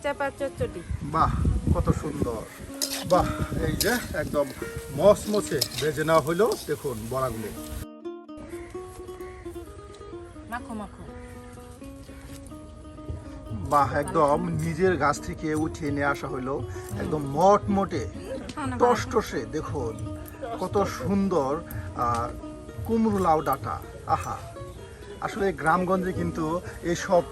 চেপা চচ্চড়ি। বাহ, কত সুন্দর। বাহ, এই যে একদম মচমচে ভেজে নেওয়া হলো। দেখুন বড়াগুলো। মাখো মাখো। বাহ, একদম নিজের গাছ থেকে উঠিয়ে নিয়ে আসা হলো। একদম মটমটে টসটসে। দেখুন কত সুন্দর কুমড়ো লাউ ডাঁটা। আহা, আসলে গ্রামগঞ্জে কিন্তু এইসব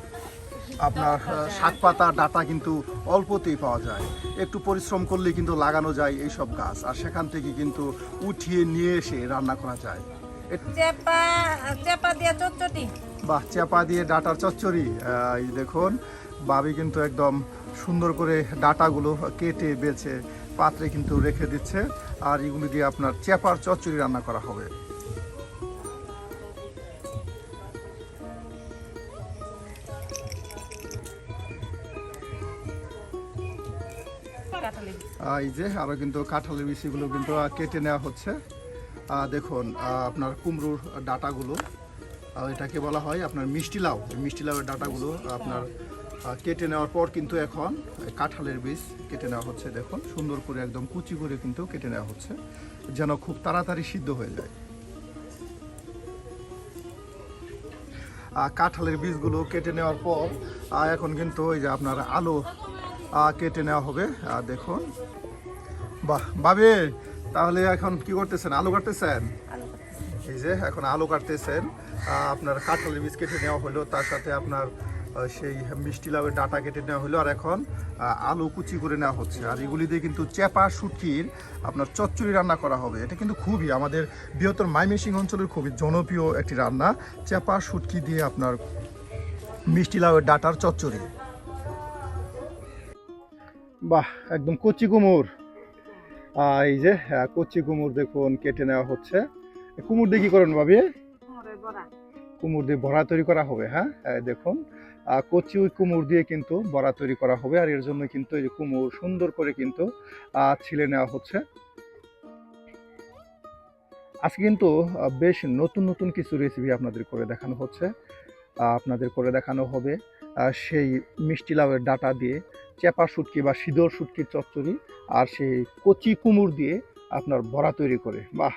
আপনার শাক পাতা ডাঁটা কিন্তু অল্পতেই পাওয়া যায়। একটু পরিশ্রম করলে কিন্তু লাগানো যায় এইসব গাছ, আর সেখান থেকে কিন্তু উঠিয়ে নিয়ে এসে রান্না করা যায়। চেপা চেপা দিয়ে চচ্চড়ি। বাহ, চেপা দিয়ে ডাঁটার চচ্চড়ি। এই দেখুন বাবি কিন্তু একদম সুন্দর করে ডাঁটাগুলো কেটে বেছে পাত্রে কিন্তু রেখে দিচ্ছে, আর এগুলো দিয়ে আপনার চেপার চচ্চড়ি রান্না করা হবে। এই যে আরও কিন্তু কাঁঠালের বিচিগুলো কিন্তু কেটে নেওয়া হচ্ছে। দেখুন আপনার কুমড়োর ডাঁটাগুলো, এটাকে বলা হয় আপনার মিষ্টি লাউ। মিষ্টি লাউয়ের ডাঁটাগুলো আপনার কেটে নেওয়ার পর কিন্তু এখন কাঁঠালের বীজ কেটে নেওয়া হচ্ছে। দেখুন সুন্দর করে একদম কুচি করে কিন্তু কেটে নেওয়া হচ্ছে, যেন খুব তাড়াতাড়ি সিদ্ধ হয়ে যায়। কাঁঠালের বীজগুলো কেটে নেওয়ার পর এখন কিন্তু ওই যে আপনার আলু কেটে নেওয়া হবে। দেখুন, বাহ বাবে, তাহলে এখন কি করতেছেন? আলু কাটতেছেন? এই যে এখন আলু কাটতেছেন। আপনার কাঁঠালের বীজ কেটে নেওয়া হলো, তার সাথে আপনার সেই মিষ্টি লাউয়ের ডাঁটা কেটে নেওয়া হলো, আর এখন আলু কুচি করে নেওয়া হচ্ছে। আর এগুলি দিয়ে কিন্তু চেপা শুটকির আপনার চচ্চড়ি রান্না করা হবে। এটা কিন্তু খুবই আমাদের বৃহত্তর ময়মনসিংহ অঞ্চলের খুবই জনপ্রিয় একটি রান্না, চেপা শুটকি দিয়ে আপনার মিষ্টি লাউয়ের ডাঁটার চচ্চড়ি। বাহ, একদম কচি কুমড়। এই যে কচি কুমড় দেখুন কেটে নেওয়া হচ্ছে। কুমড় দিয়ে কি করেন ভাবি? কুমড় দিয়ে বড়া তৈরি করা হবে। হ্যাঁ, দেখুন কচি ওই কুমড় দিয়ে কিন্তু বড়া তৈরি করা হবে, আর এর জন্য কিন্তু এই যে কুমড় সুন্দর করে কিন্তু ছিলে নেওয়া হচ্ছে। আজকে কিন্তু বেশ নতুন নতুন কিছু রেসিপি আপনাদের করে দেখানো হচ্ছে। আপনাদের করে দেখানো হবে সেই মিষ্টি লাউয়ের ডাঁটা দিয়ে চেপা শুটকি বা সিদর শুটকির চচ্চড়ি, আর সেই কচি কুমড় দিয়ে আপনার বড়া তৈরি করে। বাহ,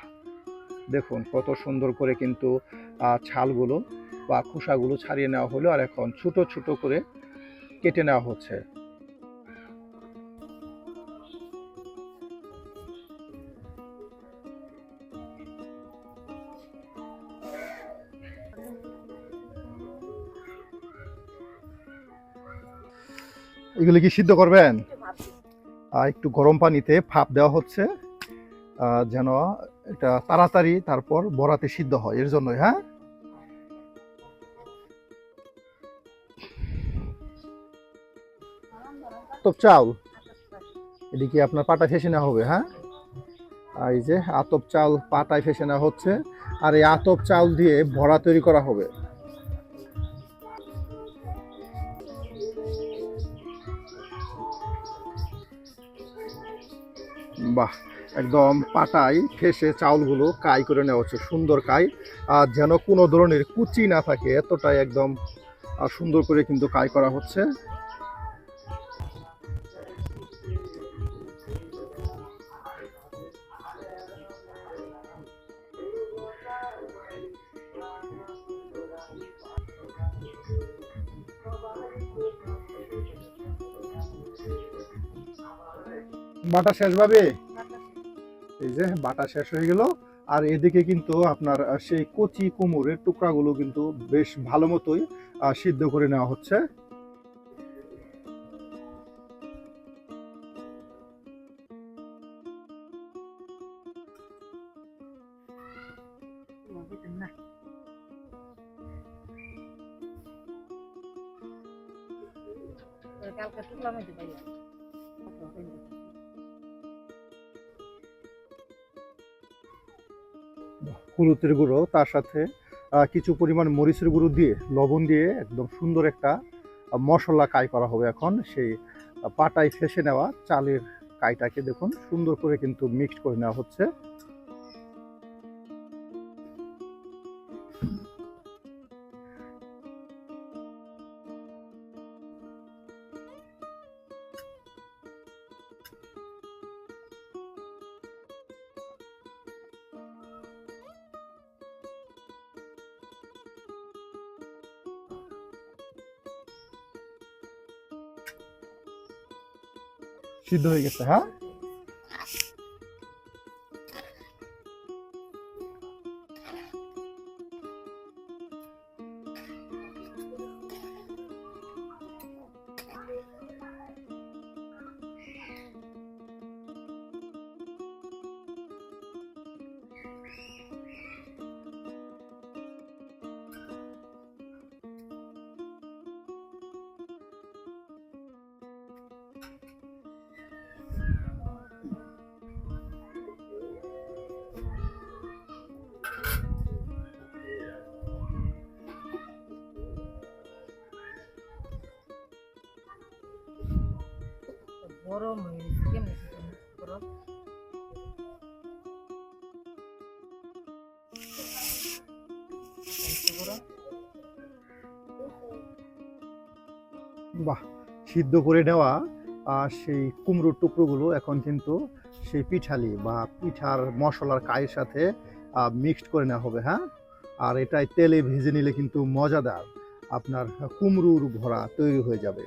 দেখুন কত সুন্দর করে কিন্তু ছালগুলো বা খোসাগুলো ছাড়িয়ে নেওয়া হলো, আর এখন ছোট ছোট করে কেটে নেওয়া হচ্ছে। এগুলি কি সিদ্ধ করবেন? একটু গরম পানিতে ভাপ দেওয়া হচ্ছে, যেন এটা তাড়াতাড়ি তারপর বড়াতে সিদ্ধ হয়, এর জন্যই। হ্যাঁ, আতপ চাল এদিকে আপনার পাটা ফেসে নেওয়া হবে। হ্যাঁ, এই যে আতপ চাল পাটায় ফেসে নেওয়া হচ্ছে, আর এই আতপ চাল দিয়ে বড়া তৈরি করা হবে। বাহ, একদম পাটায় ফেসে চাউলগুলো কাই করে নেওয়া হচ্ছে, সুন্দর কাই, আর যেন কোনো ধরনের কুচি না থাকে, এতটাই একদম সুন্দর করে কিন্তু কাই করা হচ্ছে। বাটা শেষ ভাবে, এই যে বাটা শেষ হয়ে গেল, আর এদিকে কিন্তু আপনার সেই কচি কুমড়ের টুকরাগুলো কিন্তু বেশ ভালো মতোই সিদ্ধ করে নেওয়া হচ্ছে। হলুদের গুঁড়ো, তার সাথে কিছু পরিমাণ মরিচের গুঁড়ো দিয়ে লবণ দিয়ে একদম সুন্দর একটা মশলা কাই করা হবে। এখন সেই পাটায় ফেসে নেওয়া চালের কাইটাকে দেখুন সুন্দর করে কিন্তু মিক্সড করে নেওয়া হচ্ছে। সিদ্ধ হয়ে গেছে, হ্যাঁ। গরম হয়ে গেছে কেমন গরম বাহ, সিদ্ধ করে নেওয়া সেই কুমড়োর টুকরোগুলো এখন কিন্তু সেই পিঠালি বা পিঠার মশলার কায়ের সাথে মিক্সড করে নেওয়া হবে, হ্যাঁ। আর এটাই তেলে ভেজে নিলে কিন্তু মজাদার আপনার কুমড়োর ভরা তৈরি হয়ে যাবে।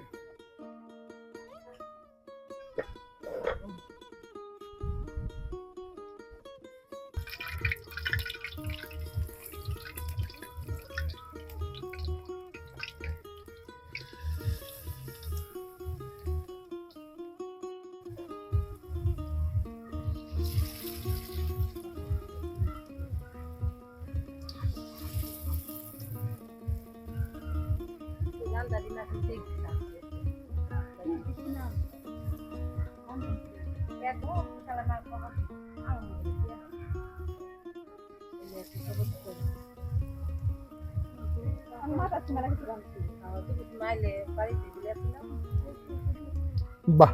বাহ,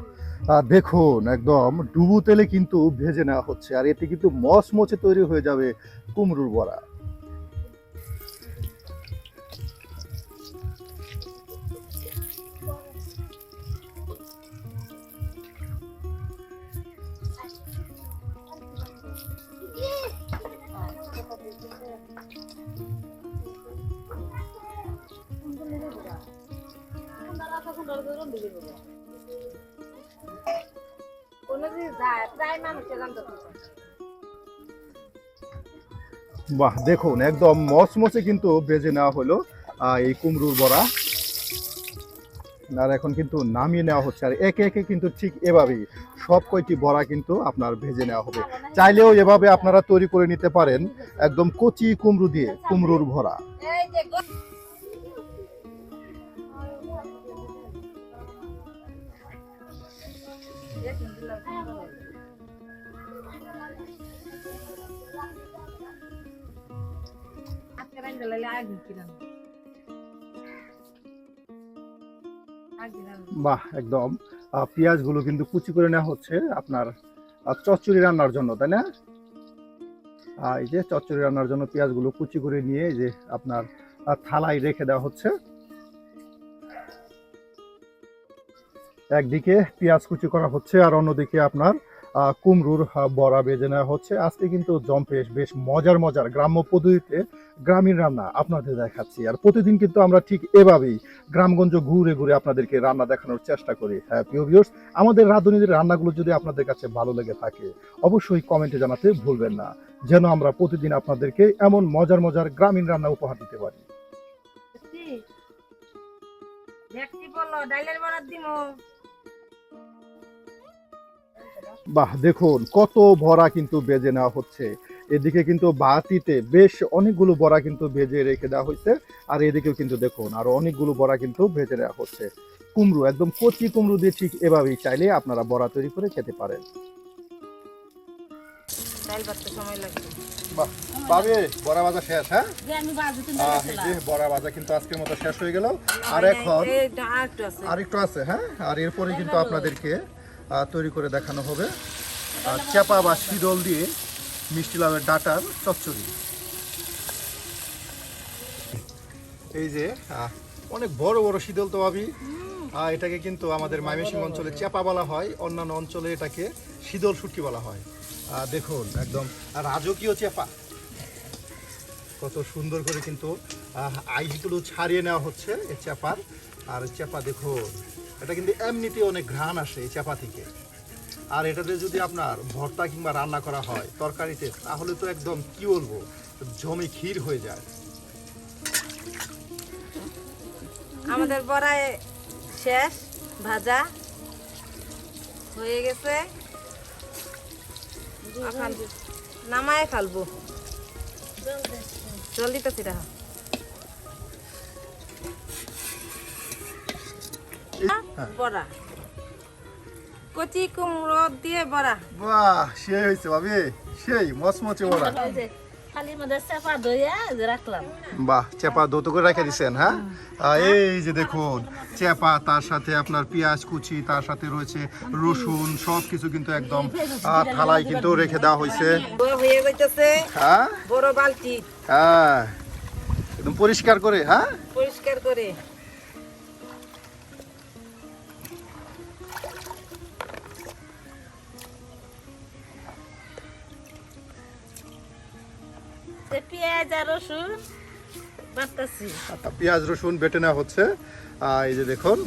দেখুন একদম ডুবু তেলে কিন্তু ভেজে নেওয়া হচ্ছে, আর এতে কিন্তু মচমচে তৈরি হয়ে যাবে কুমড়োর বড়া। বাহ, দেখুন একদম মচমচে কিন্তু ভেজে নেওয়া হলো এই কুমড়োর বড়া। আর এখন কিন্তু নামিয়ে নেওয়া হচ্ছে, আর একে একে কিন্তু ঠিক এভাবেই সব কয়টি বড়া কিন্তু আপনার ভেজে নেওয়া হবে। চাইলেও এভাবে আপনারা তৈরি করে নিতে পারেন একদম কচি কুমড়ো দিয়ে কুমড়োর ভরা। বাহ, একদম পেঁয়াজগুলো কিন্তু কুচি করে নেওয়া হচ্ছে আপনার চচ্চড়ি রান্নার জন্য, তাই না? এই যে চচ্চড়ি রান্নার জন্য পেঁয়াজগুলো কুচি করে নিয়ে যে আপনার থালায় রেখে দেওয়া হচ্ছে। একদিকে পেঁয়াজ কুচি করা হচ্ছে আর অন্যদিকে আপনার কুমড়োর বড়া ভেজে নেওয়া হচ্ছে। আজকে কিন্তু জম্পেশ বেশ মজার মজার গ্রাম্য পদ্ধতিতে গ্রামীণ রান্না আপনাদের দেখাচ্ছি, আর প্রতিদিন কিন্তু আমরা ঠিক এভাবেই গ্রামগঞ্জ ঘুরে ঘুরে আপনাদেরকে রান্না দেখানোর চেষ্টা করি। হ্যাঁ প্রিয় ভিউয়ার্স, আমাদের রাঁধুনিদের রান্নাগুলো যদি আপনাদের কাছে ভালো লেগে থাকে অবশ্যই কমেন্টে জানাতে ভুলবেন না, যেন আমরা প্রতিদিন আপনাদেরকে এমন মজার মজার গ্রামীণ রান্না উপহার দিতে পারি। বাহ, দেখুন কত বড়া কিন্তু ভেজে নেওয়া হচ্ছে। এদিকে কিন্তু বাতিতে বেশ অনেকগুলো বড়া কিন্তু ভেজে রেখে দেওয়া হয়েছে, আর এদিকেও কিন্তু দেখুন আরো অনেকগুলো বড়া কিন্তু ভেজে নেওয়া হচ্ছে। কুমড়ো একদম কচি কুমড়ো দিয়ে ঠিক এভাবেই চাইলে আপনারা বড়া তৈরি করে খেতে পারেন। বাহ, ভাবি বড়া ভাজা শেষ? হ্যাঁ, বড়া ভাজা কিন্তু আজকের মতো শেষ হয়ে গেল। আর এখন আরেকটু আছে, হ্যাঁ। আর এরপরে কিন্তু আপনাদেরকে তৈরি করে দেখানো হবে চাপা বা শীতল দিয়ে মিষ্টি লাউয়ের ডাঁটার চচ্চড়ি। এই যে অনেক বড় বড় শীতল তো ভাবি, এটাকে কিন্তু আমাদের ময়মনসিংহ অঞ্চলে চাপা বলা হয়, অন্যান্য অঞ্চলে এটাকে শীতল শুটকি বলা হয়। দেখুন একদম রাজকীয় চাপা, কত সুন্দর করে কিন্তু আইসগুলো ছাড়িয়ে নেওয়া হচ্ছে এই চাপার। আর চাপা দেখুন, এটা কিন্তু এমনিতে অনেক ঘ্রাণ আসে এই চাপা থেকে। আর এটাতে যদি আপনার ভর্তা কিংবা রান্না করা হয় তরকারিতে, তাহলে তো একদম কি বলবো, জমে ক্ষীর হয়ে যায়। আমাদের বড়াই শেষ, ভাজা হয়ে গেছে, এখন নামায় ফেলবো। জল দিতেছি রাখা। বড়া, কচি কুমড়ো দিয়ে বড়া। বাহ, সেই হয়েছে ভাবি, সেই মচমচে বড়া। খালি মধ্যে চাপা দইয়া রাখলাম। বাহ, চেপা দৌত করে রেখে দিচ্ছেন। হ্যাঁ, এই যে দেখুন চেপা, তার সাথে আপনার পেঁয়াজ কুচি, তার সাথে রয়েছে রসুন, সব কিছু কিন্তু একদম থালায় কিন্তু রেখে দেওয়া হয়েছে। হয়ে যাইতেছে হ্যাঁ বড় বালতি, হ্যাঁ, একদম পরিষ্কার করে। হ্যাঁ, পরিষ্কার করে। পেঁয়াজ আর রসুন বাটতাছি। পেঁয়াজ রসুন বেটে নেওয়া হচ্ছে। এই যে দেখুন,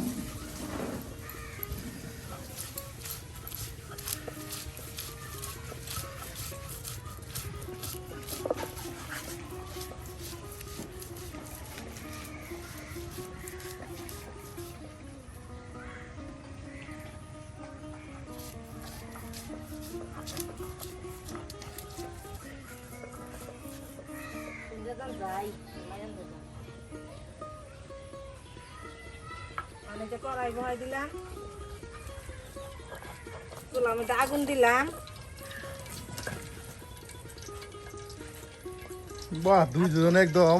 আমি যে কড়াই বহাই দিলাম, চুলার মধ্যে আগুন দিলাম। বাহ, দুইজন একদম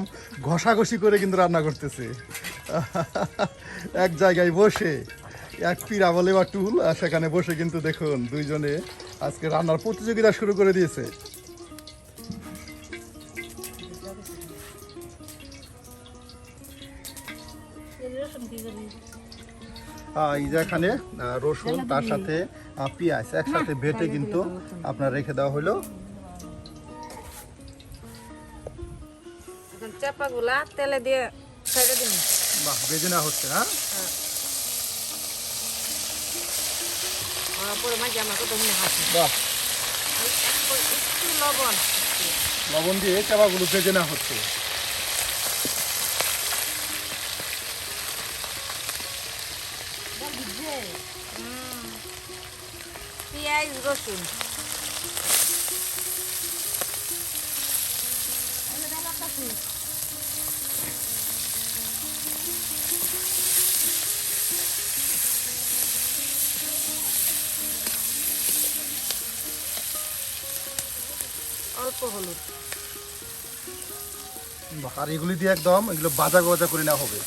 ঘষাঘষি করে কিন্তু রান্না করতেছে এক জায়গায় বসে, এক পিড়া বলে বা টুল, আর সেখানে বসে কিন্তু দেখুন দুইজনে আজকে রান্নার প্রতিযোগিতা শুরু করে দিয়েছে। রসুন কি করি? এই যে এখানে রসুন, তার সাথে পেঁয়াজ একসাথে বেটে কিন্তু আপনার রেখে দেওয়া হলো। এখন চাপা গুলা তেলে দিয়ে ছেড়ে দিন। বাহ, বেজে নেওয়া হচ্ছে। হ্যাঁ, পরে মাঝে আমার কত মনে হাসি। বাহ, একটু লবণ, লবণ দিয়ে চাপাগুলো ভেজে নেওয়া হচ্ছে। পেঁয়াজ রসুন, অল্প হলুদ। বাহ, আর এগুলি দিয়ে একদম এগুলো ভাজা ভাজা করে নেওয়া হবে।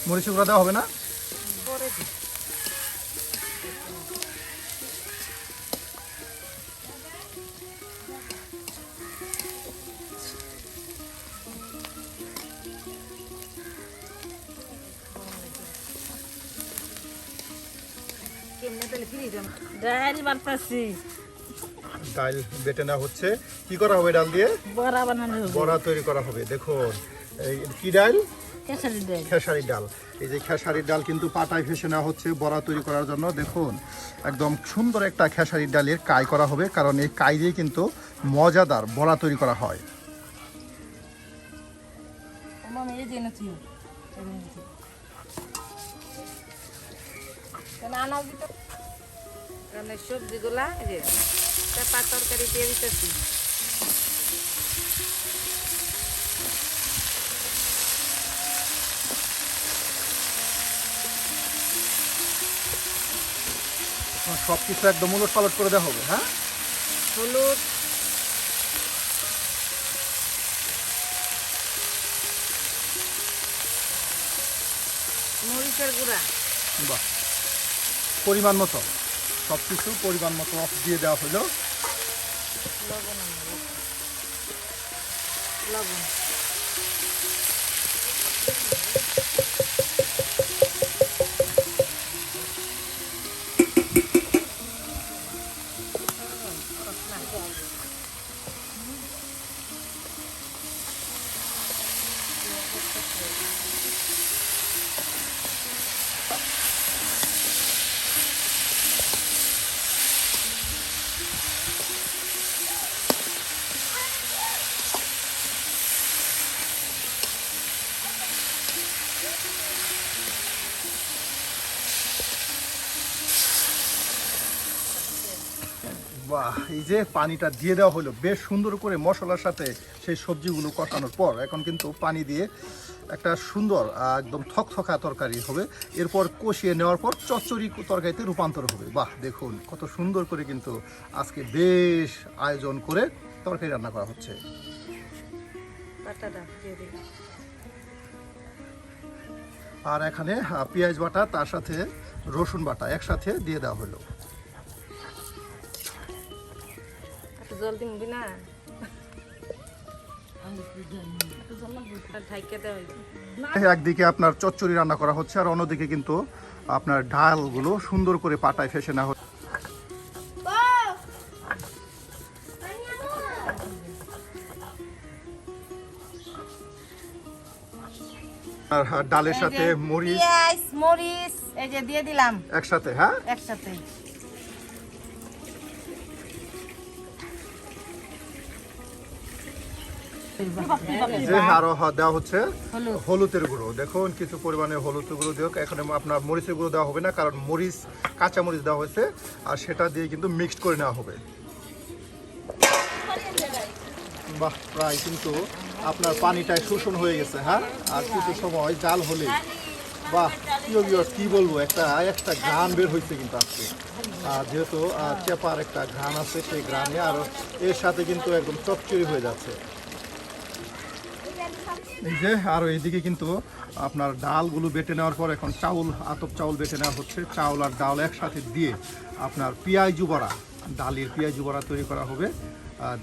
মরিচ গুঁড়া দেওয়া হবে না? পরে দিই। কেমনে তাহলে ফিরে যান। ডাহারি বাটতাছি। ডাল বেটে নেওয়া হচ্ছে। কি করা হবে ডাল দিয়ে? বড়া বানানো হবে। বড়া তৈরি করা হবে। দেখুন, এই কি ডাল? কেশারি ডাল। খেসারি ডাল। এই যে খেসারির ডাল কিন্তু পাটায় ভেসে নেওয়া হচ্ছে বড়া তৈরি করার জন্য। দেখুন, একদম সুন্দর একটা খেসারির ডালের কাই করা হবে, কারণ এই কাই দিয়ে কিন্তু মজাদার বড়া তৈরি করা হয়। মনে এই যে নাকি আনাজ দিতে, কারণ সবজিগুলা এই যে চাপা তরকারি দিয়ে দিতেছি। সব কিছু একদম উলট পালট করে দেওয়া হবে। হ্যাঁ, হলুদ, মরিচের গুঁড়া, বাহ, পরিমাণ মতো সব কিছু পরিমাণ মতো দিয়ে দেওয়া হলো। লবণ, লবণ, বাহ, এই যে পানিটা দিয়ে দেওয়া হলো বেশ সুন্দর করে মশলার সাথে সেই সবজিগুলো কষানোর পর এখন কিন্তু পানি দিয়ে একটা সুন্দর একদম থকথকা তরকারি হবে। এরপর কষিয়ে নেওয়ার পর চচ্চড়ি তরকারিতে রূপান্তর হবে। বাহ, দেখুন কত সুন্দর করে কিন্তু আজকে বেশ আয়োজন করে তরকারি রান্না করা হচ্ছে। পাতাটা দিয়ে দিই। আর এখানে পেঁয়াজ বাটা তার সাথে রসুন বাটা একসাথে দিয়ে দেওয়া হলো। একটু জল দিবি না, ঢাইকে দেওয়া হইবে। একদিকে আপনার চচ্চড়ি রান্না করা হচ্ছে আর অন্যদিকে কিন্তু আপনার ডালগুলো সুন্দর করে পাটায় ফেসে নেওয়া হচ্ছে। আর ডালের সাথে মরিচ পেঁয়াজ মরিচ এই যে দিয়ে দিলাম একসাথে, হ্যাঁ একসাথে। যে আরো দেওয়া হচ্ছে হলুদের গুঁড়ো। দেখুন কিছু পরিমাণে হলুদের গুঁড়ো দিও। এখানে আপনার মরিচের গুঁড়ো দেওয়া হবে না, কারণ মরিচ কাঁচা মরিচ দেওয়া হয়েছে আর সেটা দিয়ে কিন্তু মিক্সড করে নেওয়া হবে। বাহ, প্রায় কিন্তু আপনার পানিটায় শোষণ হয়ে গেছে, হ্যাঁ। আর কিছু সময় জাল হলে বাহ কি বলবো, একটা ঘ্রাণ বের হয়েছে কিন্তু আজকে। আর যেহেতু চেপার একটা ঘ্রাণ আছে, সেই ঘ্রাণে আর এর সাথে কিন্তু একদম চচ্চড়ি হয়ে যাচ্ছে। এই যে আর এইদিকে কিন্তু আপনার ডালগুলো বেটে নেওয়ার পর এখন আতপ চাউল বেটে নেওয়া হচ্ছে। চাউল আর ডাল একসাথে দিয়ে আপনার পেঁয়াজু বড়া, ডালের পেঁয়াজু বড়া তৈরি করা হবে।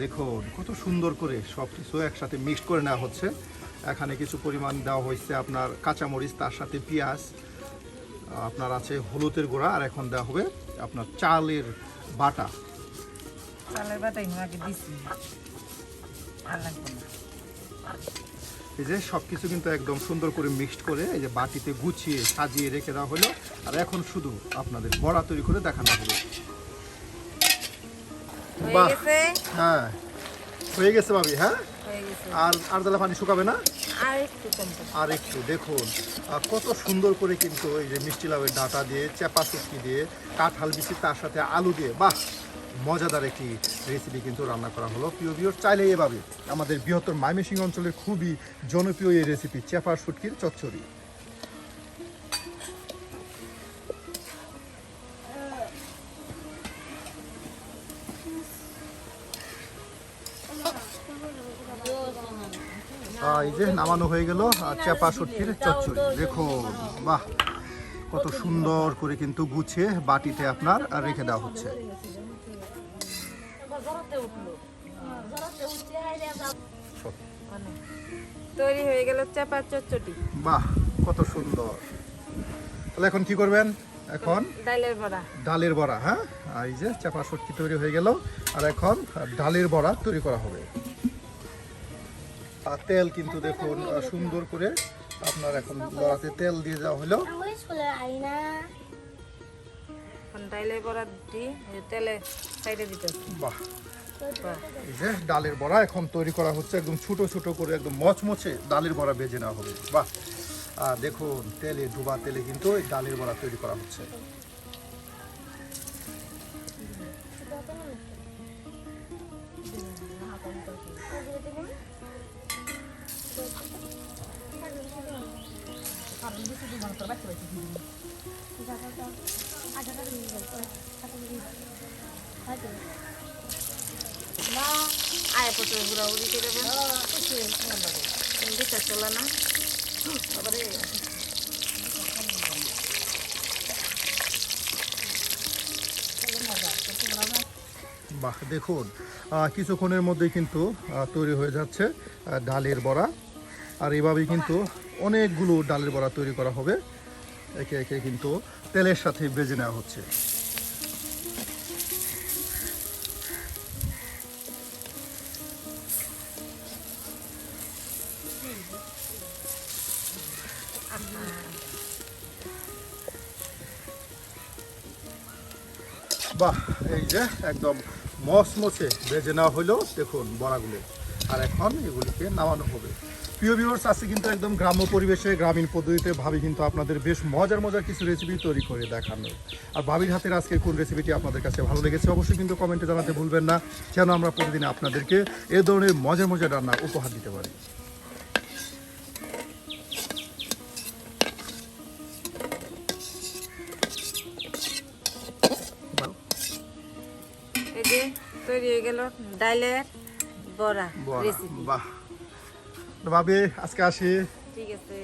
দেখুন কত সুন্দর করে সব কিছু একসাথে মিক্সড করে নেওয়া হচ্ছে। এখানে কিছু পরিমাণ দেওয়া হয়েছে আপনার কাঁচামরিচ, তার সাথে পেঁয়াজ, আপনার আছে হলুদের গুঁড়া, আর এখন দেওয়া হবে আপনার চালের বাটা। চালের বাটাই আগে দিছি, আর লাগবে না। এই যে সব কিছু কিন্তু একদম সুন্দর করে মিক্সড করে এই যে বাটিতে গুছিয়ে সাজিয়ে রেখে দেওয়া হলো। আর এখন শুধু আপনাদের বড়া তৈরি করে দেখানো হবে। বাহ, হ্যাঁ হয়ে গেছে ভাবি, হ্যাঁ। আর তাহলে পানি শুকাবে না, আর একটু দেখুন কত সুন্দর করে কিন্তু এই যে মিষ্টি লাউয়ের ডাঁটা দিয়ে, চেপা শুটকি দিয়ে, কাঁঠাল বিচি, তার সাথে আলু দিয়ে বাহ মজাদার একটি রেসিপি কিন্তু রান্না করা হলো। প্রিয় ভিউয়ার, চাইলে এভাবে আমাদের বৃহত্তর ময়মনসিংহ অঞ্চলের খুবই জনপ্রিয় এই রেসিপি চেপা শুটকির চচ্চড়ি। এই যে নামানো হয়ে গেল চেপা শুটকির চচ্চড়ি। দেখুন বাহ কত সুন্দর করে কিন্তু গুছিয়ে বাটিতে আপনার রেখে দেওয়া হচ্ছে। তৈরি হয়ে গেল চেপা চচ্চড়ি। বাহ কত সুন্দর। তাহলে এখন কি করবেন? এখন ডালের বড়া, হ্যাঁ। এই যে চেপা শুটকি তৈরি হয়ে গেল, আর এখন ডালের বড়া তৈরি করা হবে। আর তেল কিন্তু দেখুন সুন্দর করে আপনার এখন বড়াতে তেল দিয়ে দেওয়া হলো। ডালের বড়া দিয়ে তেলে সাইডে দিতে। বাহ, এই যে ডালের বড়া এখন তৈরি করা হচ্ছে। একদম ছোট ছোট করে একদম মচমচে ডালের বড়া ভেজে নেওয়া হবে। বাহ, দেখুন তেলে ডুবা তেলে কিন্তু এই ডালের বড়া তৈরি করা হচ্ছে। আয় পটল ঘুরাঘুরি করে দেবেন, চলে না। বাহ, দেখুন কিছুক্ষণের মধ্যেই কিন্তু তৈরি হয়ে যাচ্ছে ডালের বড়া। আর এভাবেই কিন্তু অনেকগুলো ডালের বড়া তৈরি করা হবে। একে একে কিন্তু তেলের সাথে ভেজে নেওয়া হচ্ছে। বাহ, এই যে একদম মচমচে ভেজে নেওয়া হলো দেখুন বড়াগুলো। আর এখন এগুলিকে নামানো হবে। প্রিয় ভিউয়ার্স, আজকে কিন্তু একদম গ্রাম্য পরিবেশে গ্রামীণ পদ্ধতিতে ভাবি কিন্তু আপনাদের বেশ মজার মজার কিছু রেসিপি তৈরি করে দেখানো। আর ভাবির হাতের আজকে কোন রেসিপিটি আপনাদের কাছে ভালো লেগেছে অবশ্যই কিন্তু কমেন্টে জানাতে ভুলবেন না, যেন আমরা প্রতিদিন আপনাদেরকে এ ধরনের মজার মজার রান্না উপহার দিতে পারি। এই যে তৈরি হয়ে গেল ডাইলের বড়া বড়া, রেসিপি। বাহ। ভাবি আজকে আসি। ঠিক আছে।